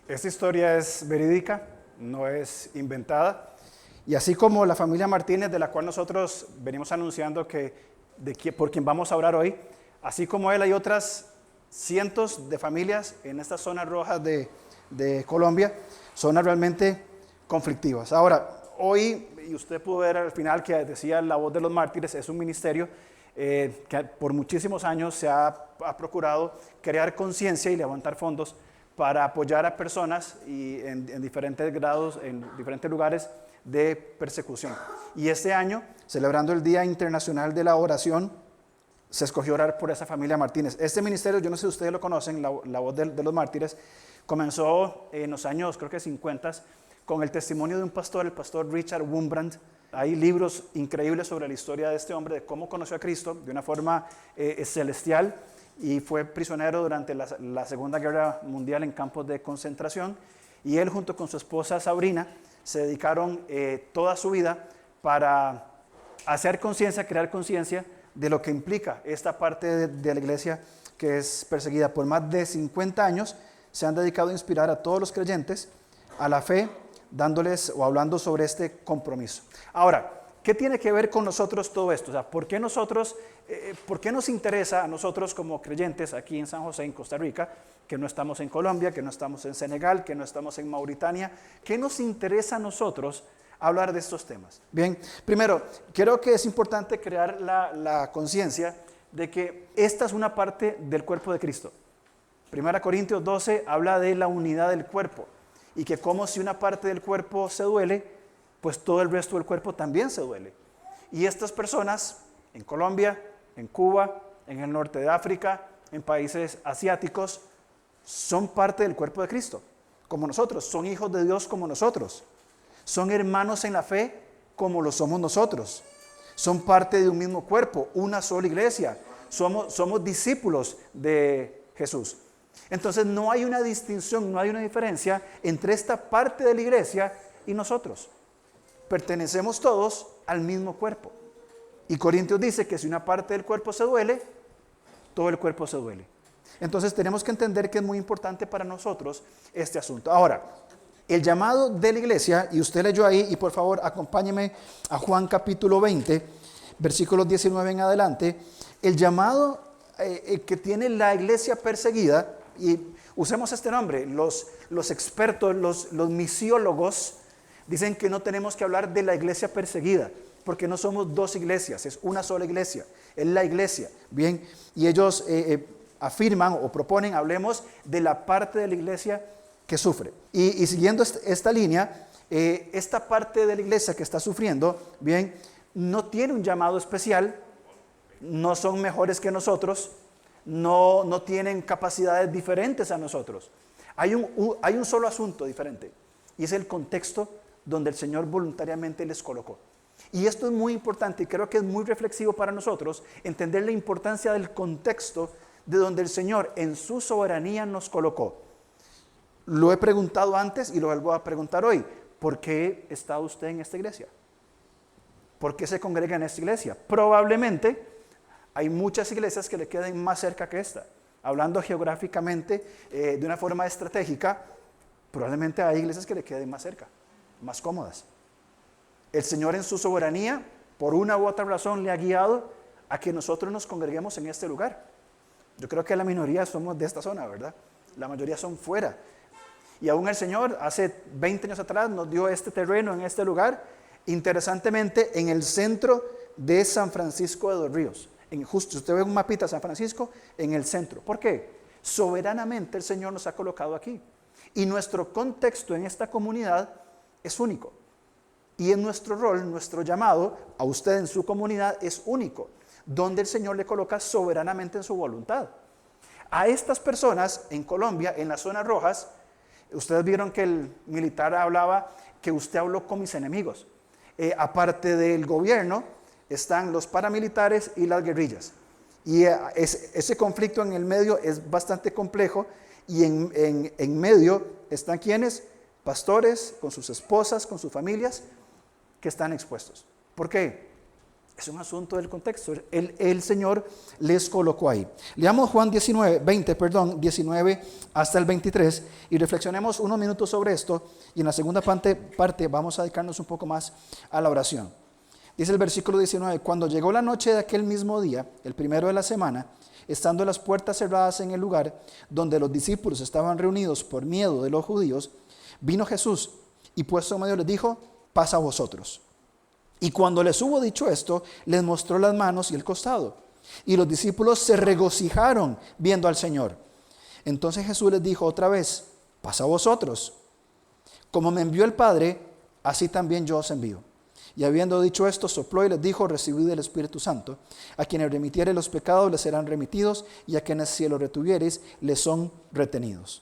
Esta historia es verídica, no es inventada. Y así como la familia Martínez, de la cual nosotros venimos anunciando por quien vamos a orar hoy, así como él, hay otras cientos de familias en estas zonas rojas de Colombia, zonas realmente conflictivas. Ahora, hoy, y usted pudo ver al final que decía La Voz de los Mártires, es un ministerio que por muchísimos años ha procurado crear conciencia y levantar fondos para apoyar a personas en diferentes grados, en diferentes lugares de persecución. Y este año, celebrando el Día Internacional de la Oración, se escogió orar por esa familia Martínez. Este ministerio, yo no sé si ustedes lo conocen, la Voz de los Mártires, comenzó en los años, creo que 50, con el testimonio de un pastor, el pastor Richard Wurmbrand. Hay libros increíbles sobre la historia de este hombre, de cómo conoció a Cristo de una forma celestial, y fue prisionero durante la Segunda Guerra Mundial en campos de concentración, y él junto con su esposa Sabrina se dedicaron toda su vida para hacer conciencia, crear conciencia de lo que implica esta parte de la iglesia que es perseguida. Por más de 50 años se han dedicado a inspirar a todos los creyentes a la fe, dándoles o hablando sobre este compromiso. Ahora, ¿qué tiene que ver con nosotros todo esto? O sea, ¿por qué nos interesa a nosotros como creyentes aquí en San José, en Costa Rica, que no estamos en Colombia, que no estamos en Senegal, que no estamos en Mauritania? ¿Qué nos interesa a nosotros hablar de estos temas? Bien, primero, creo que es importante crear la conciencia de que esta es una parte del cuerpo de Cristo. 1 Corintios 12 habla de la unidad del cuerpo y que como si una parte del cuerpo se duele, pues todo el resto del cuerpo también se duele. Y estas personas en Colombia, en Cuba, en el norte de África, en países asiáticos, son parte del cuerpo de Cristo, como nosotros, son hijos de Dios como nosotros, son hermanos en la fe como lo somos nosotros, son parte de un mismo cuerpo, una sola iglesia, somos discípulos de Jesús. Entonces no hay una distinción, no hay una diferencia entre esta parte de la iglesia y nosotros. Pertenecemos todos al mismo cuerpo. Y Corintios dice que si una parte del cuerpo se duele, todo el cuerpo se duele. Entonces tenemos que entender que es muy importante para nosotros este asunto. Ahora, el llamado de la iglesia, y usted leyó ahí, y por favor acompáñeme a Juan capítulo 20, versículos 19 en adelante, el llamado que tiene la iglesia perseguida, y usemos este nombre, los expertos, los misiólogos, dicen que no tenemos que hablar de la iglesia perseguida, porque no somos dos iglesias, es una sola iglesia, es la iglesia. Bien, y ellos afirman o proponen, hablemos de la parte de la iglesia que sufre. Y siguiendo esta línea, esta parte de la iglesia que está sufriendo, bien, no tiene un llamado especial, no son mejores que nosotros, no tienen capacidades diferentes a nosotros. Hay un solo asunto diferente, y es el contexto donde el Señor voluntariamente les colocó. Y esto es muy importante y creo que es muy reflexivo para nosotros entender la importancia del contexto de donde el Señor en su soberanía nos colocó. Lo he preguntado antes y lo vuelvo a preguntar hoy. ¿Por qué está usted en esta iglesia? ¿Por qué se congrega en esta iglesia? Probablemente hay muchas iglesias que le queden más cerca que esta. Hablando geográficamente, de una forma estratégica, probablemente hay iglesias que le queden más cerca, más cómodas. El Señor en su soberanía, por una u otra razón, le ha guiado a que nosotros nos congreguemos en este lugar. Yo creo que la minoría somos de esta zona, ¿verdad? La mayoría son fuera. Y aún el Señor, hace 20 años atrás, nos dio este terreno en este lugar, interesantemente en el centro de San Francisco de los Ríos. Justo, si usted ve un mapita de San Francisco, en el centro. ¿Por qué? Soberanamente el Señor nos ha colocado aquí. Y nuestro contexto en esta comunidad es único. Y en nuestro rol, nuestro llamado a usted en su comunidad es único, donde el Señor le coloca soberanamente en su voluntad. A estas personas en Colombia, en las zonas rojas, ustedes vieron que el militar hablaba que usted habló con mis enemigos. Aparte del gobierno, están los paramilitares y las guerrillas. Y ese conflicto en el medio es bastante complejo y en medio están quienes, pastores con sus esposas, con sus familias, que están expuestos. ¿Por qué? Es un asunto del contexto. El Señor les colocó ahí. Leamos Juan 19 hasta el 23 y reflexionemos unos minutos sobre esto. Y en la segunda parte vamos a dedicarnos un poco más a la oración. Dice el versículo 19, cuando llegó la noche de aquel mismo día, el primero de la semana, estando las puertas cerradas en el lugar donde los discípulos estaban reunidos por miedo de los judíos, vino Jesús y puesto en medio les dijo, paz a vosotros. Y cuando les hubo dicho esto, les mostró las manos y el costado. Y los discípulos se regocijaron viendo al Señor. Entonces Jesús les dijo otra vez, paz a vosotros. Como me envió el Padre, así también yo os envío. Y habiendo dicho esto, sopló y les dijo, recibid el Espíritu Santo. A quienes remitiere los pecados les serán remitidos, y a quienes si los retuviereis les son retenidos.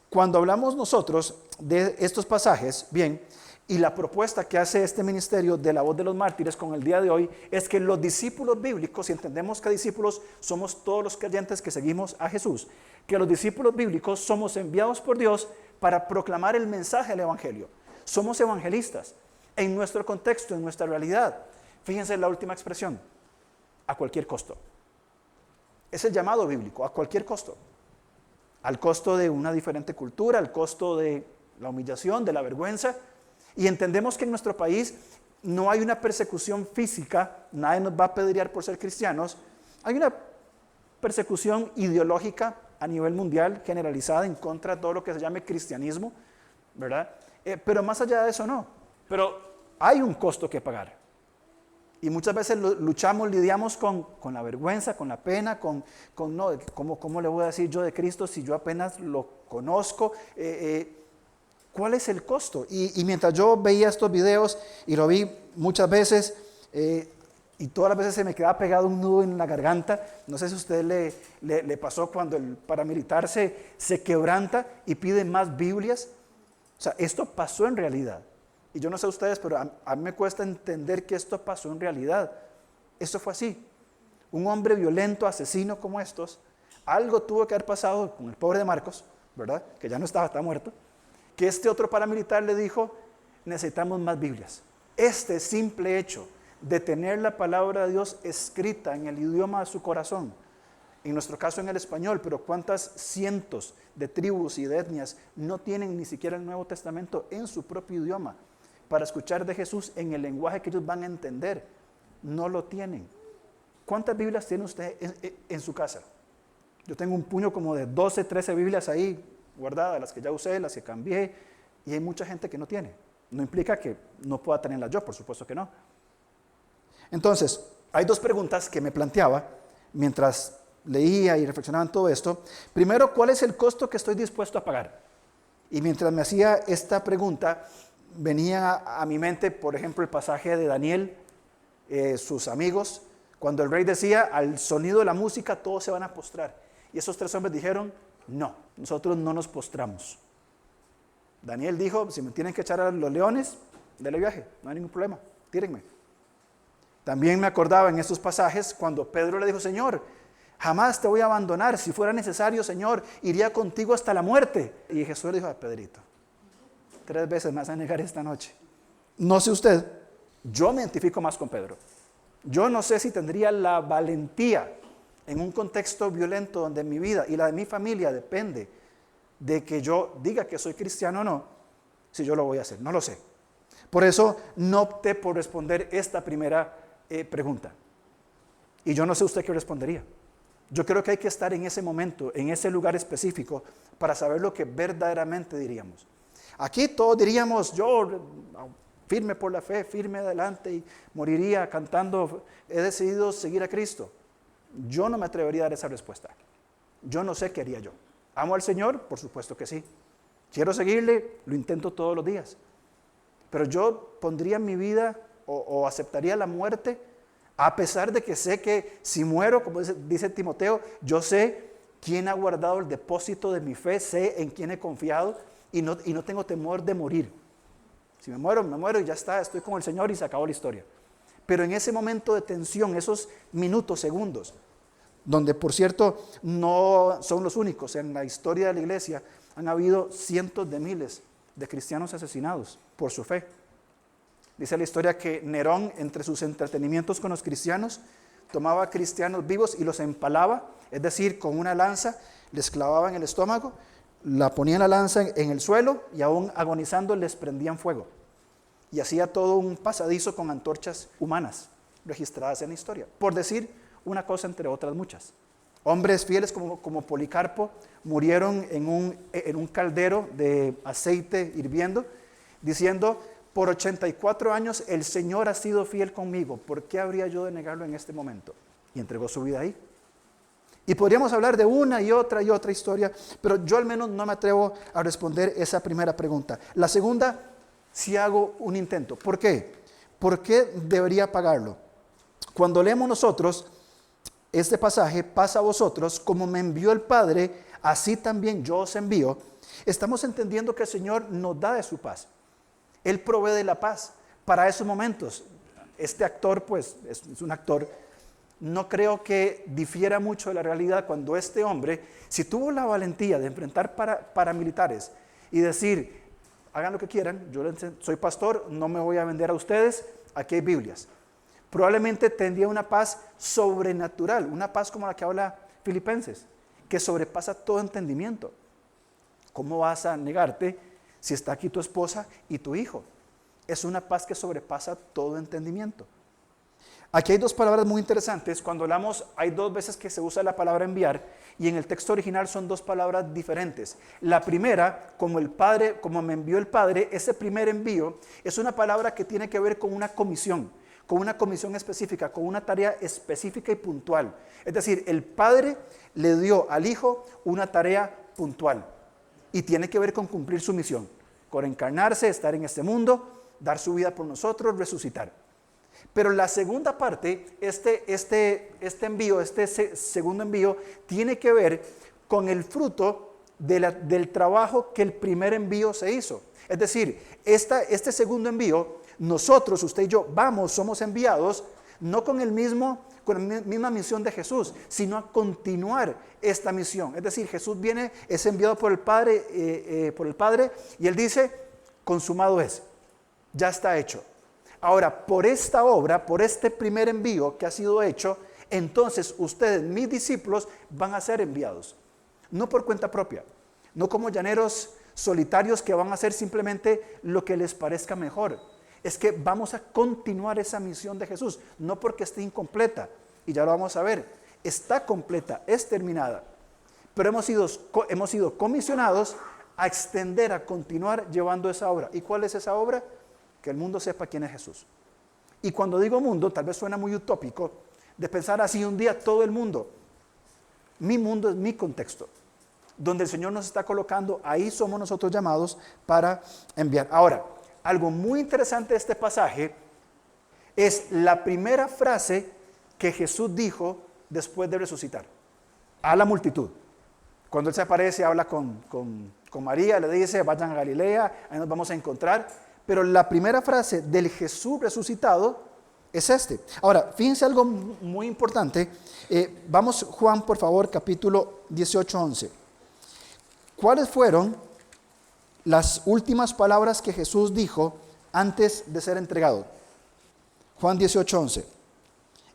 Cuando hablamos nosotros de estos pasajes, bien, y la propuesta que hace este ministerio de la voz de los mártires con el día de hoy es que los discípulos bíblicos, y entendemos que discípulos somos todos los creyentes que seguimos a Jesús, que los discípulos bíblicos somos enviados por Dios para proclamar el mensaje del Evangelio. Somos evangelistas en nuestro contexto, en nuestra realidad. Fíjense en la última expresión, a cualquier costo. Es el llamado bíblico, a cualquier costo. Al costo de una diferente cultura, al costo de la humillación, de la vergüenza. Y entendemos que en nuestro país no hay una persecución física, nadie nos va a apedrear por ser cristianos. Hay una persecución ideológica a nivel mundial, generalizada en contra de todo lo que se llame cristianismo, ¿verdad? Pero más allá de eso no. Pero hay un costo que pagar. Y muchas veces lidiamos con la vergüenza, con la pena, no, ¿cómo le voy a decir yo de Cristo si yo apenas lo conozco? ¿Cuál es el costo? Y mientras yo veía estos videos, y lo vi muchas veces, y todas las veces se me quedaba pegado un nudo en la garganta. No sé si a usted le pasó cuando el paramilitar se quebranta y pide más Biblias. O sea, esto pasó en realidad. Y yo no sé ustedes, pero a mí me cuesta entender que esto pasó en realidad. Esto fue así. Un hombre violento, asesino como estos, algo tuvo que haber pasado con el pobre de Marcos, ¿verdad? Que ya no está muerto. Que este otro paramilitar le dijo, necesitamos más Biblias. Este simple hecho de tener la palabra de Dios escrita en el idioma de su corazón, en nuestro caso en el español, pero cuántas cientos de tribus y de etnias no tienen ni siquiera el Nuevo Testamento en su propio idioma para escuchar de Jesús en el lenguaje que ellos van a entender. No lo tienen. ¿Cuántas Biblias tiene usted en su casa? Yo tengo un puño como de 12, 13 Biblias ahí guardadas, las que ya usé, las que cambié, y hay mucha gente que no tiene. No implica que no pueda tenerlas yo, por supuesto que no. Entonces, hay dos preguntas que me planteaba mientras leía y reflexionaba en todo esto. Primero, ¿cuál es el costo que estoy dispuesto a pagar? Y mientras me hacía esta pregunta, venía a mi mente, por ejemplo, el pasaje de Daniel, sus amigos, cuando el rey decía, al sonido de la música todos se van a postrar. Y esos tres hombres dijeron, no, nosotros no nos postramos. Daniel dijo, si me tienen que echar a los leones, dele viaje, no hay ningún problema, tírenme. También me acordaba en estos pasajes cuando Pedro le dijo, Señor, jamás te voy a abandonar, si fuera necesario, Señor, iría contigo hasta la muerte. Y Jesús le dijo a Pedrito, 3 veces me vas a negar esta noche. No sé usted, yo me identifico más con Pedro. Yo no sé si tendría la valentía en un contexto violento donde mi vida y la de mi familia depende de que yo diga que soy cristiano o no, si yo lo voy a hacer, no lo sé. Por eso no opté por responder esta primera pregunta. Y yo no sé usted qué respondería. Yo creo que hay que estar en ese momento, en ese lugar específico, para saber lo que verdaderamente diríamos. Aquí todos diríamos, yo firme por la fe, firme adelante y moriría cantando, he decidido seguir a Cristo. Yo no me atrevería a dar esa respuesta. Yo no sé qué haría yo. ¿Amo al Señor? Por supuesto que sí. ¿Quiero seguirle? Lo intento todos los días. Pero yo pondría mi vida o aceptaría la muerte a pesar de que sé que si muero, como dice Timoteo, yo sé quién ha guardado el depósito de mi fe, sé en quién he confiado y no tengo temor de morir. Si me muero y ya está, estoy con el Señor y se acabó la historia. Pero en ese momento de tensión, esos minutos, segundos, donde por cierto no son los únicos, en la historia de la iglesia han habido cientos de miles de cristianos asesinados por su fe. Dice la historia que Nerón, entre sus entretenimientos con los cristianos, tomaba cristianos vivos y los empalaba, es decir, con una lanza les clavaba en el estómago, la ponían la lanza en el suelo y aún agonizando les prendían fuego. Y hacía todo un pasadizo con antorchas humanas registradas en la historia, por decir una cosa entre otras muchas. Hombres fieles como Policarpo murieron en un caldero de aceite hirviendo, diciendo: por 84 años el Señor ha sido fiel conmigo, ¿por qué habría yo de negarlo en este momento? Y entregó su vida ahí. Y podríamos hablar de una y otra historia, pero yo al menos no me atrevo a responder esa primera pregunta. La segunda, si hago un intento. ¿Por qué? ¿Por qué debería pagarlo? Cuando leemos nosotros este pasaje, pasa a vosotros, como me envió el Padre, así también yo os envío, estamos entendiendo que el Señor nos da de su paz. Él provee de la paz para esos momentos. Este actor, pues, es un actor. No creo que difiera mucho de la realidad cuando este hombre, si tuvo la valentía de enfrentar paramilitares y decir: hagan lo que quieran, yo soy pastor, no me voy a vender a ustedes, aquí hay Biblias. Probablemente tendría una paz sobrenatural, una paz como la que habla Filipenses, que sobrepasa todo entendimiento. ¿Cómo vas a negarte si está aquí tu esposa y tu hijo? Es una paz que sobrepasa todo entendimiento. Aquí hay dos palabras muy interesantes. Cuando hablamos, hay dos veces que se usa la palabra enviar, y en el texto original son dos palabras diferentes. La primera, como me envió el Padre, ese primer envío es una palabra que tiene que ver con una comisión específica, con una tarea específica y puntual. Es decir, el Padre le dio al Hijo una tarea puntual y tiene que ver con cumplir su misión, con encarnarse, estar en este mundo, dar su vida por nosotros, resucitar. Pero la segunda parte, este segundo envío, tiene que ver con el fruto del trabajo que el primer envío se hizo. Es decir, este segundo envío, nosotros, usted y yo, somos enviados, no con la misma misión de Jesús, sino a continuar esta misión. Es decir, Jesús es enviado por el Padre, y Él dice: consumado es, ya está hecho. Ahora, por esta obra, por este primer envío que ha sido hecho, entonces ustedes, mis discípulos, van a ser enviados. No por cuenta propia, no como llaneros solitarios que van a hacer simplemente lo que les parezca mejor. Es que vamos a continuar esa misión de Jesús, no porque esté incompleta, y ya lo vamos a ver, está completa, es terminada, pero hemos sido comisionados a extender, a continuar llevando esa obra. ¿Y cuál es esa obra? Que el mundo sepa quién es Jesús. Y cuando digo mundo, tal vez suena muy utópico, de pensar así un día todo el mundo. Mi mundo es mi contexto, donde el Señor nos está colocando, ahí somos nosotros llamados para enviar. Ahora, algo muy interesante de este pasaje es la primera frase que Jesús dijo después de resucitar a la multitud. Cuando Él se aparece, habla con María, le dice: vayan a Galilea, ahí nos vamos a encontrar. Pero la primera frase del Jesús resucitado es este. Ahora, fíjense algo muy importante. Vamos, Juan, por favor, capítulo 18, 11. ¿Cuáles fueron las últimas palabras que Jesús dijo antes de ser entregado? Juan 18, 11.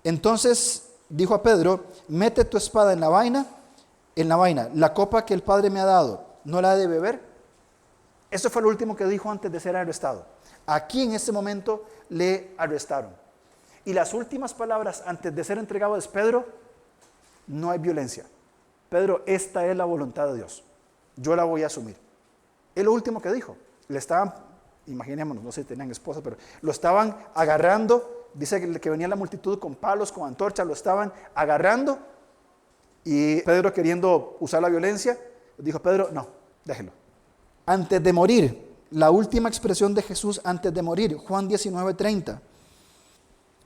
Entonces dijo a Pedro: mete tu espada en la vaina, la copa que el Padre me ha dado, ¿no la he de beber? Eso fue lo último que dijo antes de ser arrestado. Aquí en este momento le arrestaron. Y las últimas palabras antes de ser entregado es: Pedro, no hay violencia. Pedro, esta es la voluntad de Dios. Yo la voy a asumir. Es lo último que dijo. Le estaban, imaginémonos, no sé si tenían esposa, pero lo estaban agarrando. Dice que venía la multitud con palos, con antorchas, lo estaban agarrando. Y Pedro, queriendo usar la violencia, dijo: Pedro, no, déjelo. Antes de morir, la última expresión de Jesús antes de morir, Juan 19:30.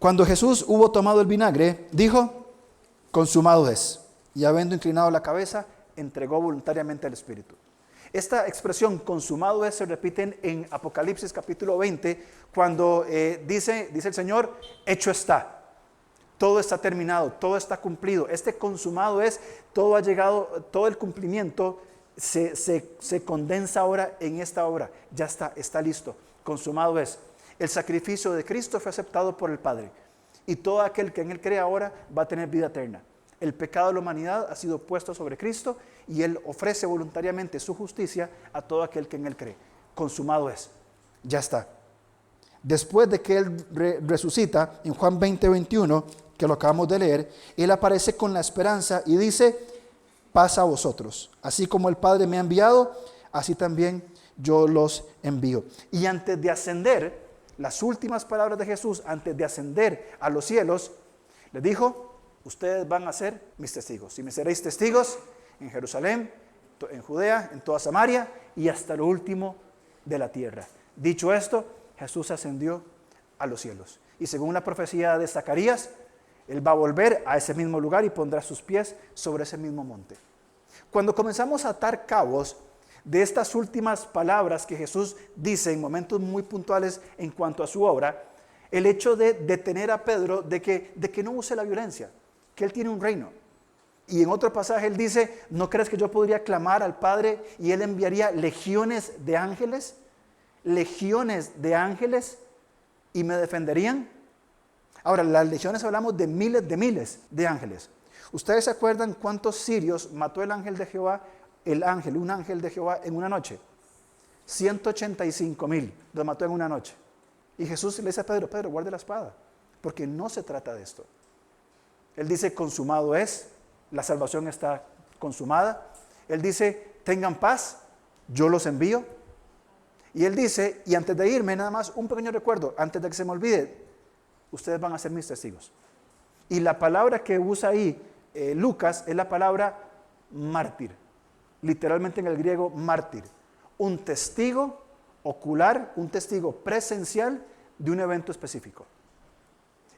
Cuando Jesús hubo tomado el vinagre, dijo: consumado es. Y habiendo inclinado la cabeza, entregó voluntariamente al Espíritu. Esta expresión, consumado es, se repite en Apocalipsis capítulo 20, cuando dice el Señor: hecho está. Todo está terminado, todo está cumplido. Este consumado es, todo ha llegado, todo el cumplimiento se condensa ahora en esta obra. Ya está listo, consumado es. El sacrificio de Cristo fue aceptado por el Padre. Y todo aquel que en Él cree ahora va a tener vida eterna. El pecado de la humanidad ha sido puesto sobre Cristo y Él ofrece voluntariamente su justicia a todo aquel que en Él cree. Consumado es. Ya está. Después de que Él resucita, en Juan 20:21, que lo acabamos de leer, Él aparece con la esperanza y dice: paz a vosotros. Así como el Padre me ha enviado, así también yo los envío. Y antes de ascender, las últimas palabras de Jesús, antes de ascender a los cielos, les dijo: ustedes van a ser mis testigos. Y me seréis testigos en Jerusalén, en Judea, en toda Samaria y hasta lo último de la tierra. Dicho esto, Jesús ascendió a los cielos. Y según la profecía de Zacarías, Él va a volver a ese mismo lugar y pondrá sus pies sobre ese mismo monte. Cuando comenzamos a atar cabos de estas últimas palabras que Jesús dice en momentos muy puntuales en cuanto a su obra, el hecho de detener a Pedro de que no use la violencia, que Él tiene un reino. Y en otro pasaje Él dice: ¿no crees que yo podría clamar al Padre y Él enviaría legiones de ángeles? Legiones de ángeles y me defenderían. Ahora, las legiones hablamos de miles de ángeles. ¿Ustedes se acuerdan cuántos sirios mató el ángel de Jehová, un ángel de Jehová en una noche? 185,000 los mató en una noche. Y Jesús le dice a Pedro: Pedro, guarde la espada, porque no se trata de esto. Él dice: consumado es, la salvación está consumada. Él dice: tengan paz, yo los envío. Y Él dice, y antes de irme, nada más un pequeño recuerdo, antes de que se me olvide: ustedes van a ser mis testigos. Y la palabra que usa ahí Lucas es la palabra mártir, literalmente en el griego mártir, un testigo ocular, un testigo presencial de un evento específico.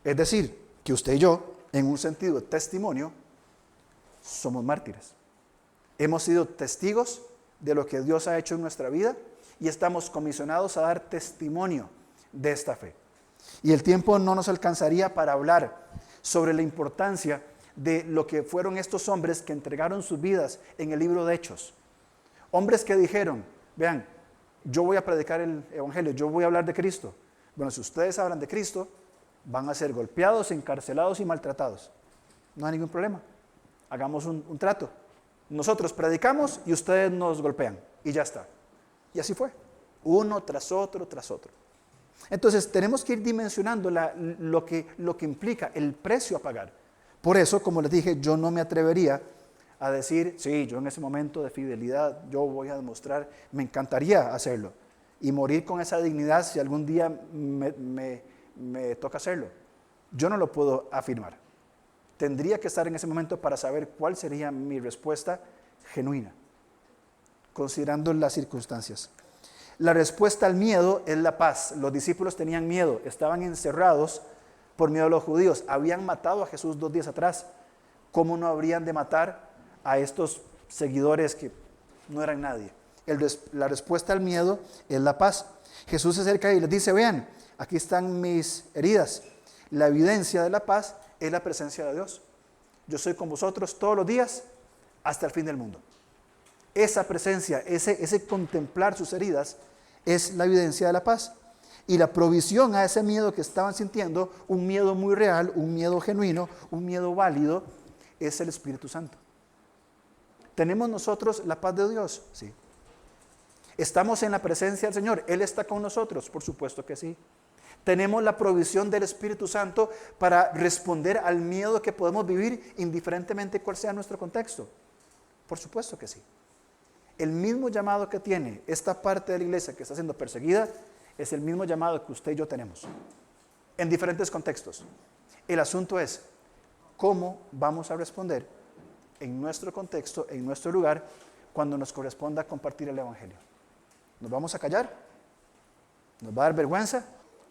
Es decir, que usted y yo, en un sentido de testimonio, somos mártires. Hemos sido testigos de lo que Dios ha hecho en nuestra vida y estamos comisionados a dar testimonio de esta fe. Y el tiempo no nos alcanzaría para hablar sobre la importancia de lo que fueron estos hombres que entregaron sus vidas en el libro de Hechos. Hombres que dijeron: vean, yo voy a predicar el evangelio, yo voy a hablar de Cristo. Bueno, si ustedes hablan de Cristo, van a ser golpeados, encarcelados y maltratados. No hay ningún problema. Hagamos un trato. Nosotros predicamos y ustedes nos golpean y ya está. Y así fue, uno tras otro, tras otro. Entonces tenemos que ir dimensionando lo que implica el precio a pagar. Por eso, como les dije, yo no me atrevería a decir: sí, yo en ese momento de fidelidad, yo voy a demostrar, me encantaría hacerlo. Y morir con esa dignidad si algún día me toca hacerlo. Yo no lo puedo afirmar. Tendría que estar en ese momento para saber cuál sería mi respuesta genuina, considerando las circunstancias. La respuesta al miedo es la paz. Los discípulos tenían miedo, estaban encerrados por miedo a los judíos. Habían matado a Jesús 2 días atrás. ¿Cómo no habrían de matar a estos seguidores que no eran nadie? La respuesta al miedo es la paz. Jesús se acerca y les dice: vean, aquí están mis heridas. La evidencia de la paz es la presencia de Dios. Yo soy con vosotros todos los días hasta el fin del mundo. Esa presencia, ese contemplar sus heridas es la evidencia de la paz. Y la provisión a ese miedo que estaban sintiendo, un miedo muy real, un miedo genuino, un miedo válido, es el Espíritu Santo. ¿Tenemos nosotros la paz de Dios? Sí. ¿Estamos en la presencia del Señor? ¿Él está con nosotros? Por supuesto que sí. ¿Tenemos la provisión del Espíritu Santo para responder al miedo que podemos vivir indiferentemente cuál sea nuestro contexto? Por supuesto que sí. El mismo llamado que tiene esta parte de la iglesia que está siendo perseguida es el mismo llamado que usted y yo tenemos, en diferentes contextos. El asunto es cómo vamos a responder en nuestro contexto, en nuestro lugar, cuando nos corresponda compartir el evangelio. ¿Nos vamos a callar? ¿Nos va a dar vergüenza?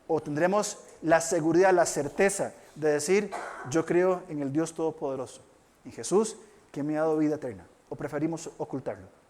¿O tendremos la seguridad, la certeza de decir: yo creo en el Dios Todopoderoso, en Jesús que me ha dado vida eterna? ¿O preferimos ocultarlo?